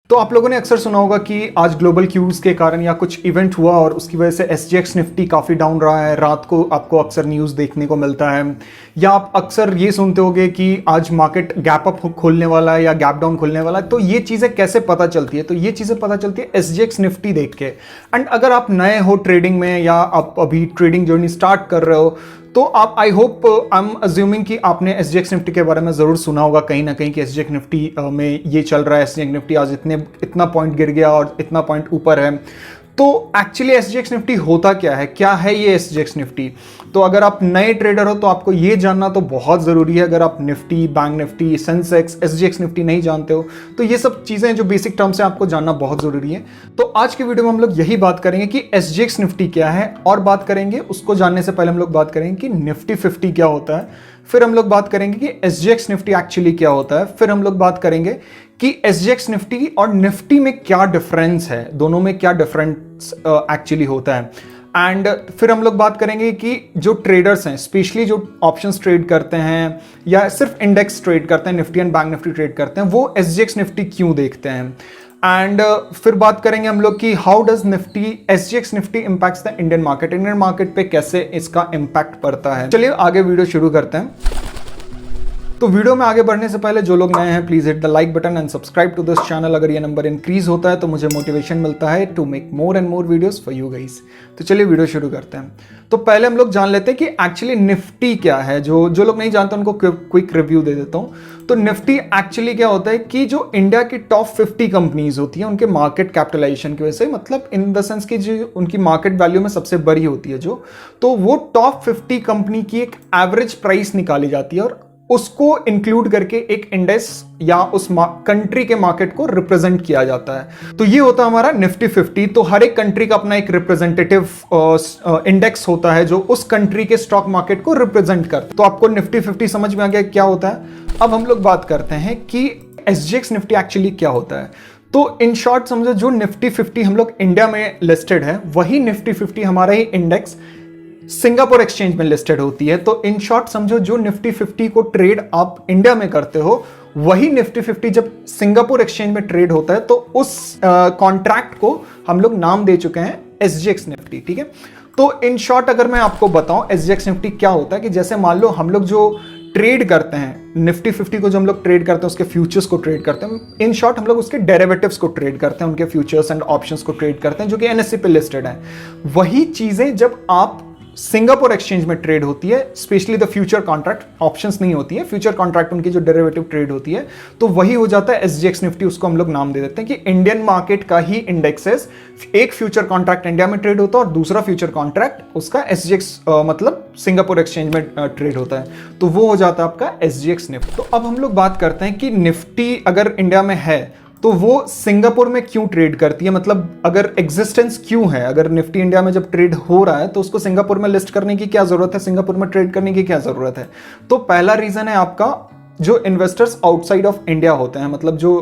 तो आप लोगों ने अक्सर सुना होगा कि आज ग्लोबल क्यूज के कारण या कुछ इवेंट हुआ और उसकी वजह से एसजीएक्स निफ्टी काफ़ी डाउन रहा है। रात को आपको अक्सर न्यूज़ देखने को मिलता है, या आप अक्सर ये सुनते होगे कि आज मार्केट गैप अप खोलने वाला है या गैप डाउन खोलने वाला है। तो ये चीज़ें कैसे पता चलती है? तो ये चीज़ें पता चलती है एसजीएक्स निफ्टी देख के। एंड अगर आप नए हो ट्रेडिंग में या आप अभी ट्रेडिंग जर्नी स्टार्ट कर रहे हो, तो आप I hope I am assuming कि आपने एसजीएक्स निफ्टी के बारे में ज़रूर सुना होगा कहीं ना कहीं कि एसजीएक्स निफ्टी में ये चल रहा है, एसजीएक्स निफ्टी आज इतना पॉइंट गिर गया और इतना पॉइंट ऊपर है। तो एक्चुअली एसजीएक्स निफ्टी होता क्या है ये एसजीएक्स निफ्टी? तो अगर आप नए ट्रेडर हो तो आपको ये जानना तो बहुत ज़रूरी है। अगर आप Nifty, bank Nifty, Sensex, SGX Nifty नहीं जानते हो तो ये सब चीज़ें जो बेसिक टर्म्स हैं आपको जानना बहुत ज़रूरी है। तो आज की वीडियो में हम लोग यही बात करेंगे कि एसजीएक्स निफ्टी क्या है, और बात करेंगे उसको जानने से पहले हम लोग बात करेंगे कि निफ्टी 50 क्या होता है, फिर हम लोग बात करेंगे कि एसजीएक्स निफ्टी एक्चुअली क्या होता है, फिर हम लोग बात करेंगे कि एसजीएक्स निफ्टी और निफ्टी में क्या डिफरेंस है, दोनों में क्या डिफरेंस एक्चुअली होता है। एंड फिर हम लोग बात करेंगे कि जो ट्रेडर्स हैं, स्पेशली जो ऑप्शंस ट्रेड करते हैं या सिर्फ इंडेक्स ट्रेड करते हैं, Nifty and bank Nifty trade करते हैं, वो एसजीएक्स निफ्टी क्यों देखते हैं। एंड फिर बात करेंगे हम लोग कि how does Nifty, SGX Nifty impacts the Indian market पे कैसे इसका इंपैक्ट पड़ता है। चलिए आगे वीडियो शुरू करते हैं। तो वीडियो में आगे बढ़ने से पहले जो लोग नए हैं please hit the like button and subscribe to this channel. अगर ये नंबर इंक्रीज होता है तो मुझे मोटिवेशन मिलता है to make more and more videos for you guys. तो चलिए वीडियो शुरू करते हैं। तो पहले हम लोग जान लेते हैं कि एक्चुअली निफ्टी क्या है। जो लोग नहीं जानते उनको क्विक रिव्यू दे देता हूं। तो निफ्टी एक्चुअली क्या होता है कि जो इंडिया की टॉप 50 कंपनीज होती है उनके मार्केट कैपिटलाइजेशन की वजह से, मतलब इन द सेंस की जो उनकी मार्केट वैल्यू में सबसे बड़ी होती है जो, तो वो टॉप 50 कंपनी की एक एवरेज प्राइस निकाली जाती है और उसको इंक्लूड करके एक इंडेक्स या उस कंट्री के मार्केट को रिप्रेजेंट किया जाता है। तो ये होता है हमारा निफ्टी 50। तो हर एक कंट्री का अपना एक रिप्रेजेंटेटिव इंडेक्स होता है जो उस कंट्री के स्टॉक मार्केट को रिप्रेजेंट करता है। तो आपको निफ्टी 50 समझ में आ गया क्या होता है। अब हम लोग बात करते हैं कि एसजीएक्स निफ्टी एक्चुअली क्या होता है। तो इन शॉर्ट समझो, जो निफ्टी 50 हम लोग इंडिया में लिस्टेड है, वही निफ्टी 50 हमारा ही इंडेक्स सिंगापुर एक्सचेंज में लिस्टेड होती है। तो इन शॉर्ट समझो, जो निफ्टी 50 को ट्रेड आप इंडिया में करते हो, वही निफ्टी 50 जब सिंगापुर एक्सचेंज में ट्रेड होता है तो उस कॉन्ट्रैक्ट को हम लोग नाम दे चुके हैं एसजीएक्स निफ्टी। ठीक है। तो इन शॉर्ट अगर मैं आपको बताऊं एसजीएक्स निफ्टी क्या होता है, कि जैसे मान लो हम लोग जो ट्रेड करते हैं निफ्टी 50 को, जो हम लोग ट्रेड करते हैं उसके फ्यूचर्स को ट्रेड करते हैं, इन शॉर्ट हम लोग उसके डेरिवेटिव्स को ट्रेड करते हैं, उनके फ्यूचर्स एंड ऑप्शंस को ट्रेड करते हैं जो कि एनएससी पे लिस्टेड है। वही चीजें जब आप सिंगापुर एक्सचेंज में ट्रेड होती है, specially the future contract, options नहीं होती है, फ्यूचर कॉन्ट्रैक्ट उनकी जो डेरिवेटिव ट्रेड होती है, तो वही हो जाता है एसजीएक्स निफ्टी। उसको हम लोग नाम दे देते हैं कि इंडियन मार्केट का ही इंडेक्सेस, एक फ्यूचर कॉन्ट्रैक्ट इंडिया में ट्रेड होता है और दूसरा फ्यूचर कॉन्ट्रैक्ट उसका एसजीएक्स मतलब सिंगापुर एक्सचेंज में ट्रेड होता है, तो वो हो जाता है आपका एसजीएक्स निफ्टी। तो अब हम लोग बात करते हैं कि निफ्टी अगर इंडिया में है तो वो सिंगापुर में क्यों ट्रेड करती है, मतलब अगर एग्जिस्टेंस क्यों है। अगर निफ्टी इंडिया में जब ट्रेड हो रहा है तो उसको सिंगापुर में लिस्ट करने की क्या जरूरत है, सिंगापुर में ट्रेड करने की क्या जरूरत है। तो पहला रीजन है आपका, जो इन्वेस्टर्स आउटसाइड ऑफ इंडिया होते हैं, मतलब जो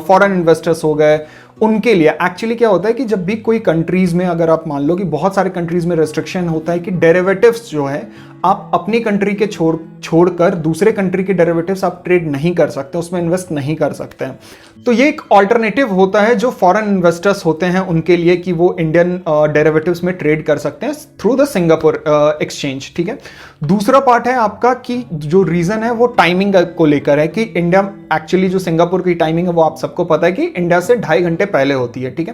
फॉरेन इन्वेस्टर्स हो गए, उनके लिए एक्चुअली क्या होता है कि जब भी कोई कंट्रीज में, अगर आप मान लो कि बहुत सारे कंट्रीज में रेस्ट्रिक्शन होता है कि डेरिवेटिव्स जो है आप अपनी कंट्री के छोड़कर दूसरे कंट्री के डेरिवेटिव्स आप ट्रेड नहीं कर सकते, उसमें इन्वेस्ट नहीं कर सकते हैं। तो ये एक ऑल्टरनेटिव होता है जो फॉरेन इन्वेस्टर्स होते हैं उनके लिए, कि वो इंडियन डेरिवेटिव्स में ट्रेड कर सकते हैं थ्रू द सिंगापुर एक्सचेंज। ठीक है। दूसरा पार्ट है आपका कि जो रीजन है वो टाइमिंग को लेकर है, कि इंडिया एक्चुअली जो सिंगापुर की टाइमिंग है वो आप सबको पता है कि इंडिया से 2.5 घंटे पहले होती है। ठीक है।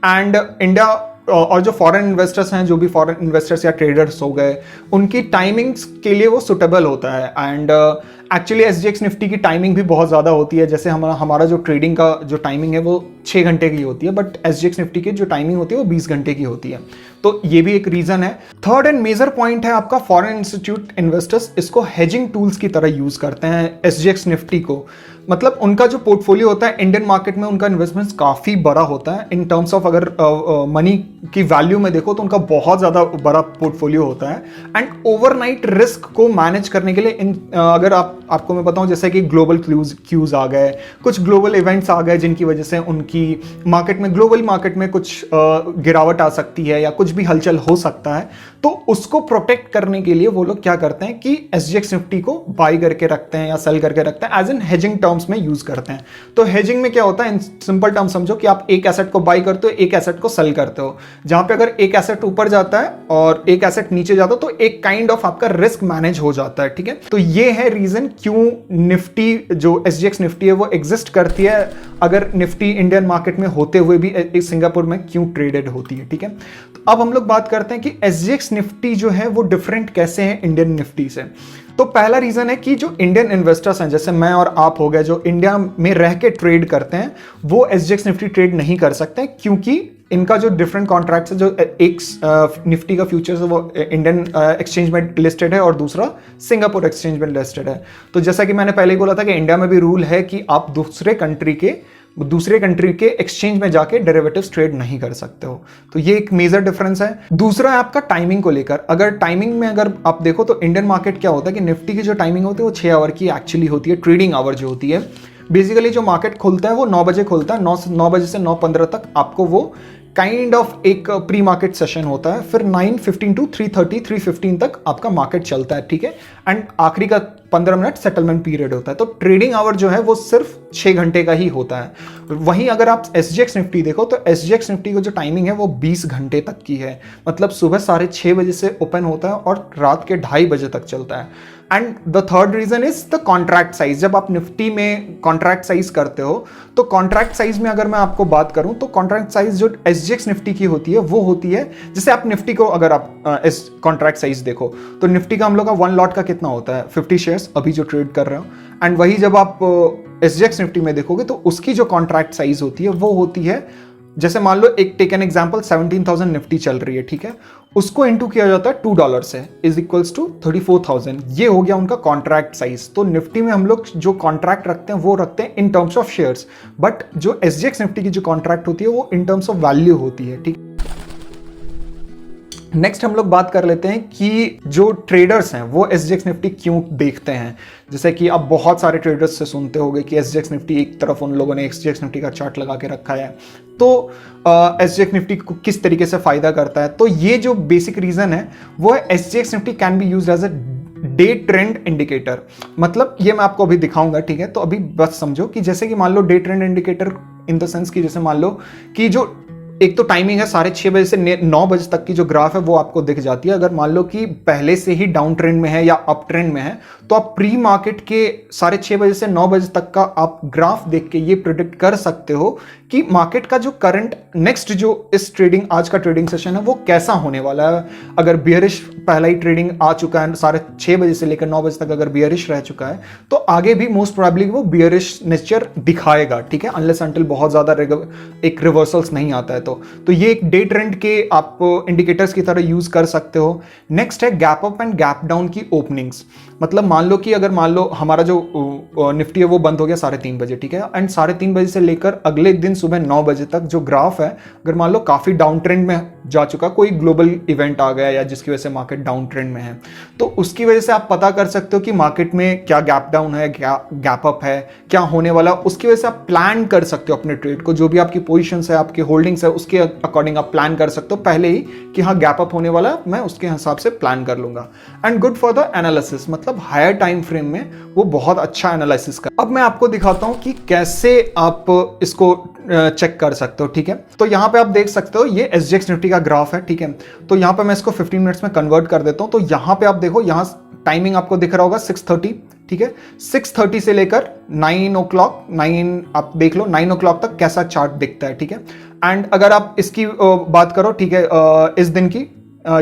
एंड इंडिया और जो फॉरेन इन्वेस्टर्स हैं, जो भी फॉरेन इन्वेस्टर्स या ट्रेडर्स हो गए, उनकी टाइमिंग्स के लिए वो सुटेबल होता है। एंड एक्चुअली एसजीएक्स निफ्टी की टाइमिंग भी बहुत ज़्यादा होती है। जैसे हमारा जो ट्रेडिंग का जो टाइमिंग है वो 6 घंटे की होती है, बट एसजीएक्स निफ्टी की जो टाइमिंग होती है वो 20 घंटे की होती है। तो ये भी एक रीज़न है। थर्ड एंड मेजर पॉइंट है आपका, फॉरेन इंस्टीट्यूट इन्वेस्टर्स इसको हेजिंग टूल्स की तरह यूज़ करते हैं एसजीएक्स निफ्टी को। मतलब उनका जो पोर्टफोलियो होता है इंडियन मार्केट में, उनका इन्वेस्टमेंट काफ़ी बड़ा होता है इन टर्म्स ऑफ, अगर मनी की वैल्यू में देखो तो उनका बहुत ज़्यादा बड़ा पोर्टफोलियो होता है। एंड ओवरनाइट रिस्क को मैनेज करने के लिए अगर आपको मैं बताऊं, जैसे कि ग्लोबल क्यूज आ गए, कुछ ग्लोबल इवेंट्स आ गए जिनकी वजह से उनकी मार्केट में, ग्लोबल मार्केट में कुछ गिरावट आ सकती है या कुछ भी हलचल हो सकता है, तो उसको प्रोटेक्ट करने के लिए वो लोग क्या करते हैं कि एसजीएक्स निफ्टी को बाई करके रखते हैं या सेल करके रखते हैं as an hedging term terms में यूज करते हैं। तो हेजिंग में क्या होता है, इन सिंपल टर्म समझो कि आप एक एसेट को बाई करते हो, एक एसेट को सेल करते हो। जहां पे अगर एक एसेट ऊपर जाता है और एक एसेट नीचे जाता है तो एक काइंड ऑफ आपका रिस्क मैनेज हो जाता है, ठीक है। तो ये है रीजन क्यों निफ्टी जो एसजीएक्स निफ्टी है वो एग्जिस्ट करती है, अगर निफ्टी इंडियन मार्केट में होते हुए भी सिंगापुर में क्यों ट्रेडेड होती है, ठीक है। तो अब हम लोग बात करते हैं कि एसजीएक्स निफ्टी जो है वो डिफरेंट कैसे है इंडियन निफ्टी से। तो पहला रीजन है कि जो इंडियन इन्वेस्टर्स हैं, जैसे मैं और आप हो गए, जो इंडिया में रह के ट्रेड करते हैं, वो एसजीएक्स निफ्टी ट्रेड नहीं कर सकते क्योंकि इनका जो डिफरेंट कॉन्ट्रैक्ट्स है, जो एक निफ्टी का फ्यूचर्स है वो इंडियन एक्सचेंज में लिस्टेड है और दूसरा सिंगापुर एक्सचेंज में लिस्टेड है। तो जैसा कि मैंने पहले ही बोला था कि इंडिया में भी रूल है कि आप दूसरे कंट्री के एक्सचेंज में जाके डेरिवेटिव्स ट्रेड नहीं कर सकते हो। तो ये एक मेजर डिफरेंस है। दूसरा है आपका टाइमिंग को लेकर। अगर टाइमिंग में अगर आप देखो तो इंडियन मार्केट क्या होता है कि निफ्टी की जो टाइमिंग होती है वो 6 आवर की एक्चुअली होती है, ट्रेडिंग आवर जो होती है। बेसिकली जो मार्केट खुलता है वो 9 बजे खुलता है, 9 बजे से 9:15 तक आपको वो काइंड ऑफ एक प्री मार्केट सेशन होता है, फिर 9:15 टू 3:15 तक आपका मार्केट चलता है, ठीक है। एंड आखिरी का 15 मिनट सेटलमेंट पीरियड होता है। तो ट्रेडिंग आवर जो है वो सिर्फ 6 घंटे का ही होता है। वहीं अगर आप एसजीएक्स निफ्टी देखो तो एसजीएक्स निफ्टी की जो टाइमिंग है वो 20 घंटे तक की है। मतलब सुबह 6:30 बजे से ओपन होता है और रात के 2:30 बजे तक चलता है। And the third reason is the contract size. जब आप निफ्टी में कॉन्ट्रैक्ट साइज करते हो तो कॉन्ट्रैक्ट साइज में अगर मैं आपको बात करूं तो कॉन्ट्रैक्ट साइज जो एसजीएक्स निफ्टी की होती है वो होती है, जैसे आप निफ्टी को अगर आप इस कॉन्ट्रैक्ट साइज देखो तो निफ्टी का हम लोग का 1 लॉट का कितना होता है, 50 शेयर्स अभी जो ट्रेड कर रहे हो। एंड वही जब आप एसजीएक्स निफ्टी में देखोगे तो उसकी जो कॉन्ट्रैक्ट साइज होती है वो होती है, जैसे मान लो एक टेक एन एग्जांपल 17,000 निफ्टी चल रही है, ठीक है, उसको इनटू किया जाता है $2 से, इज इक्वल्स टू 34,000। ये हो गया उनका कॉन्ट्रैक्ट साइज। तो निफ्टी में हम लोग जो कॉन्ट्रैक्ट रखते हैं वो रखते हैं in terms of shares, but जो एसजीएक्स निफ्टी की जो कॉन्ट्रैक्ट होती है वो इन टर्म्स ऑफ वैल्यू होती है, ठीक। नेक्स्ट हम लोग बात कर लेते हैं कि जो ट्रेडर्स हैं वो एसजीएक्स निफ्टी क्यों देखते हैं। जैसे कि आप बहुत सारे ट्रेडर्स से सुनते होंगे कि एसजीएक्स निफ्टी, एक तरफ उन लोगों ने एसजीएक्स निफ्टी का चार्ट लगा के रखा है, तो एसजीएक्स निफ्टी को किस तरीके से फायदा करता है। तो ये जो बेसिक रीजन है वो है SGX Nifty can be used as a day trend indicator. मतलब ये मैं आपको अभी दिखाऊंगा, ठीक है। तो अभी बस समझो कि जैसे कि मान लो the trend indicator in the sense कि जैसे मान लो कि जो एक तो टाइमिंग है 6:30 बजे से 9 बजे तक की जो ग्राफ है वो आपको दिख जाती है। अगर मान लो कि पहले से ही डाउन ट्रेंड में है या अप ट्रेंड में है तो आप प्री मार्केट के 6:30 बजे से 9 बजे तक का आप ग्राफ देख के ये प्रिडिक्ट कर सकते हो कि मार्केट का जो करंट नेक्स्ट जो इस ट्रेडिंग आज का ट्रेडिंग सेशन है वो कैसा होने वाला है। अगर बियरिश पहला ही ट्रेडिंग आ चुका है 6:30 बजे से लेकर 9 बजे तक अगर बियरिश रह चुका है तो आगे भी मोस्ट प्रोबेबली वो बियरिश नेचर दिखाएगा, ठीक है, अनलेस अंटिल बहुत ज्यादा एक रिवर्सल्स नहीं आता है। तो ये एक डे ट्रेंड के आप इंडिकेटर्स की तरह यूज कर सकते हो। नेक्स्ट है gap up and gap down की ओपनिंग्स। मतलब मान लो कि अगर मान लो हमारा जो निफ्टी है वो बंद हो गया 3:30 बजे, ठीक है, एंड 3:30 बजे से लेकर अगले दिन सुबह 9 बजे तक जो ग्राफ है अगर मान लो काफी डाउन ट्रेंड में जा चुका, कोई ग्लोबल इवेंट आ गया या जिसकी वजह से मार्केट डाउन ट्रेंड में है, तो उसकी वजह से आप पता कर सकते हो कि मार्केट में क्या गैप डाउन है, क्या गैप अप है, क्या होने वाला। उसकी वजह से आप प्लान कर सकते हो अपने ट्रेड को, जो भी आपकी पोजीशंस है, आपकी होल्डिंग्स है, उसके अकॉर्डिंग आप प्लान कर सकते हो पहले ही कि हाँ गैप अप होने वाला, मैं उसके हिसाब से प्लान कर लूंगा। And good for the analysis, मतलब हायर टाइम फ्रेम में वो बहुत अच्छा एनालिसिस कर। अब मैं आपको दिखाता हूं कि कैसे आप इसको चेक कर सकते हो, ठीक है। तो यहां पे आप देख सकते हो ये एसजीएक्स निफ्टी का ग्राफ है, ठीक है। तो यहां पे मैं इसको 15 मिनट्स में कन्वर्ट कर देता हूं। तो यहां पे आप देखो, यहां टाइमिंग आपको दिख रहा होगा 6:30, ठीक है। 6:30 से लेकर 9 o'clock, 9 आप देख लो 9 o'clock तक कैसा चार्ट दिखता है, ठीक है। एंड अगर आप इसकी बात करो, ठीक है, इस दिन की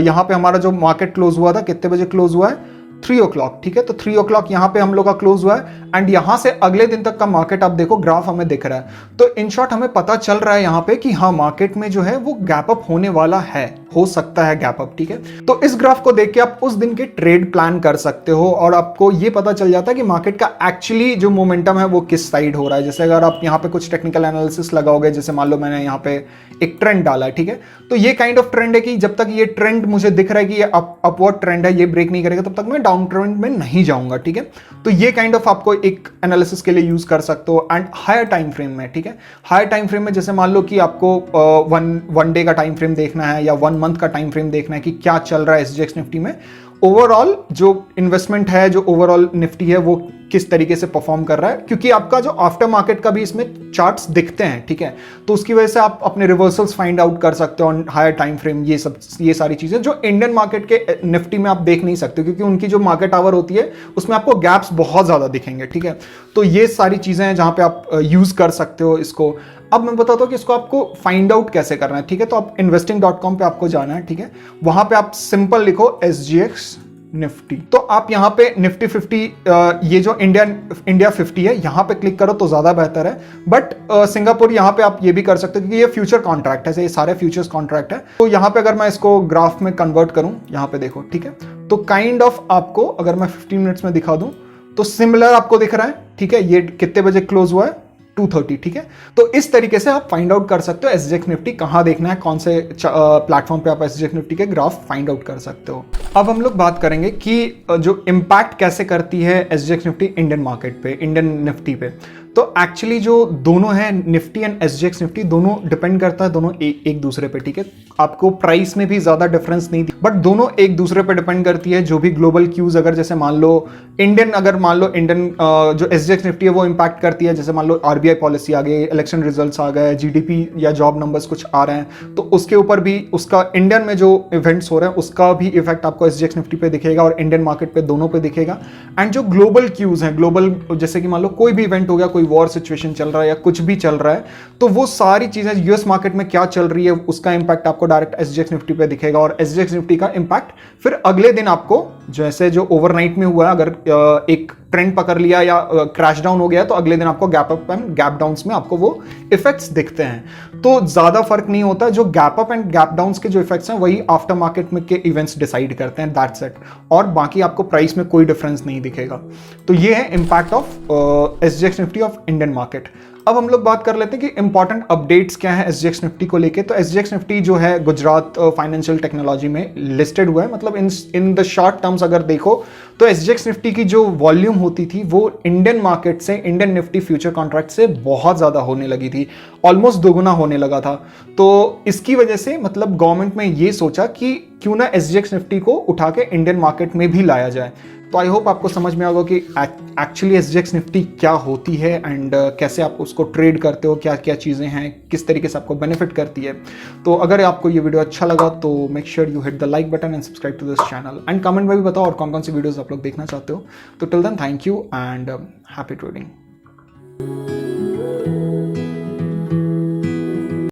यहां पे हमारा जो मार्केट क्लोज हुआ था कितने बजे क्लोज हुआ है, 3 o'clock, ठीक है। तो 3 o'clock यहां पे हम लोग का क्लोज हुआ है एंड यहां से अगले दिन तक का मार्केट आप देखो ग्राफ हमें दिख रहा है। तो इन शॉर्ट हमें पता चल रहा है यहां पे कि हाँ मार्केट में जो है वो गैप अप होने वाला है, हो सकता है गैप अप, ठीक है। तो इस ग्राफ को देख के आप उस दिन के ट्रेड प्लान कर सकते हो और आपको ये पता चल जाता है कि मार्केट का एक्चुअली जो मोमेंटम है वो किस साइड हो रहा है। जैसे अगर आप यहाँ पे कुछ टेक्निकल एनालिसिस लगाओगे, जैसे मान लो मैंने यहाँ पे एक ट्रेंड डाला है, ठीक है, तो ये काइंड ऑफ ट्रेंड है कि जब तक ये ट्रेंड मुझे दिख रहा है कि ये अपवर्ड ट्रेंड है, ये ब्रेक नहीं करेगा तब तक मैं डाउन ट्रेंड में नहीं जाऊंगा, ठीक है। तो ये काइंड ऑफ आपको एक एनालिसिस के लिए यूज कर सकते हो। एंड हायर टाइम फ्रेम में, ठीक है, हायर टाइम फ्रेम में जैसे मान लो कि आपको वन डे का टाइम फ्रेम देखना है या 1 मंथ का टाइम फ्रेम देखना है कि क्या चल रहा है एसजीएक्स निफ्टी में, ओवरऑल जो इन्वेस्टमेंट है, जो ओवरऑल निफ्टी है वो किस तरीके से परफॉर्म कर रहा है, क्योंकि आपका जो आफ्टर मार्केट का भी इसमें चार्ट्स दिखते हैं, ठीक है। तो उसकी वजह से आप अपने रिवर्सल्स फाइंड आउट कर सकते हो ऑन हायर टाइम फ्रेम, ये सारी चीजें जो इंडियन मार्केट के निफ्टी में आप देख नहीं सकते, क्योंकि उनकी जो मार्केट आवर होती है उसमें आपको गैप्स बहुत ज्यादा दिखेंगे, ठीक है। तो ये सारी चीजें हैं जहां पे आप यूज कर सकते हो इसको। अब मैं बताता हूँ कि इसको आपको फाइंड आउट कैसे करना है, ठीक है। तो आप investing.com पे आपको जाना है, ठीक है। वहां पे आप सिंपल लिखो SGX निफ्टी, तो आप यहाँ पे निफ्टी 50 ये जो इंडिया 50 है यहाँ पे क्लिक करो तो ज्यादा बेहतर है। बट सिंगापुर यहाँ पे आप ये भी कर सकते हो, क्योंकि ये फ्यूचर कॉन्ट्रैक्ट है, ये सारे फ्यूचर्स कॉन्ट्रैक्ट है। तो यहाँ पे अगर मैं इसको ग्राफ में कन्वर्ट करूं, यहाँ पे देखो, ठीक है। तो काइंड ऑफ आपको अगर मैं 15 मिनट्स में दिखा दूं तो सिमिलर आपको दिख रहा है, ठीक है। ये कितने बजे क्लोज हुआ है, 2:30, ठीक है। तो इस तरीके से आप फाइंड आउट कर सकते हो SGX निफ्टी कहां देखना है, कौन से प्लेटफॉर्म पे आप SGX निफ्टी के ग्राफ फाइंड आउट कर सकते हो। अब हम लोग बात करेंगे कि जो इम्पैक्ट कैसे करती है SGX निफ्टी इंडियन मार्केट पे, इंडियन निफ्टी पे। तो एक्चुअली जो दोनों है निफ्टी एंड SGX निफ्टी, दोनों डिपेंड करता है दोनों एक दूसरे पे, ठीक है। आपको प्राइस में भी ज्यादा डिफरेंस नहीं, बट दोनों एक दूसरे पे डिपेंड करती है। जो भी ग्लोबल क्यूज अगर जैसे मान लो इंडियन जो SGX निफ्टी है वो इम्पैक्ट करती है, जैसे मान लो RBI पॉलिसी आ गई, इलेक्शन रिजल्ट्स आ गए, GDP या जॉब नंबर्स कुछ आ रहे हैं, तो उसके ऊपर भी उसका इंडियन में जो इवेंट्स हो रहे हैं उसका भी इफेक्ट आपको SGX निफ्टी पे दिखेगा और इंडियन मार्केट पे दोनों पे दिखेगा। एंड जो ग्लोबल क्यूज हैं, ग्लोबल जैसे कि मान लो कोई भी इवेंट हो गया, कोई वॉर सिचुएशन चल रहा है या कुछ भी चल रहा है, तो वो सारी चीजें यूएस मार्केट में क्या चल रही है उसका इंपैक्ट आपको डायरेक्ट SGX निफ्टी पे दिखेगा। और SGX निफ्टी का इंपैक्ट फिर अगले दिन आपको, जैसे जो ओवरनाइट में हुआ, अगर एक ट्रेंड पकड़ लिया या क्रैश डाउन हो गया तो अगले दिन आपको gap up and gap downs में आपको वो इफेक्ट्स दिखते हैं। तो ज्यादा फर्क नहीं होता, जो gap up and gap downs के जो इफेक्ट्स हैं वही आफ्टर मार्केट में के इवेंट्स डिसाइड करते हैं, दैट्स इट। और बाकी आपको प्राइस में कोई डिफरेंस नहीं दिखेगा। तो ये है impact of SGX Nifty of Indian market. अब हम लोग बात कर लेते हैं कि इंपॉर्टेंट अपडेट्स क्या है SGX निफ्टी को लेके। तो SGX निफ्टी जो है गुजरात फाइनेंशियल टेक्नोलॉजी में लिस्टेड हुआ है, मतलब इन द शॉर्ट टर्म्स अगर देखो तो SGX निफ्टी की जो वॉल्यूम होती थी वो इंडियन मार्केट से, इंडियन निफ्टी फ्यूचर कॉन्ट्रैक्ट से बहुत ज्यादा होने लगी थी, ऑलमोस्ट दोगुना होने लगा था। तो इसकी वजह से मतलब गवर्नमेंट ने ये सोचा कि क्यों ना SGX निफ्टी को उठा के इंडियन मार्केट में भी लाया जाए। तो आई होप आपको समझ में आएगा कि एक्चुअली SGX निफ्टी क्या होती है एंड कैसे आप उसको ट्रेड करते हो, क्या क्या चीज़ें हैं, किस तरीके से आपको बेनिफिट करती है। तो अगर आपको ये वीडियो अच्छा लगा तो make sure you hit the like button and subscribe to this channel and comment में भी बताओ और कौन कौन सी वीडियोस आप लोग देखना चाहते हो। तो till then thank you and happy trading.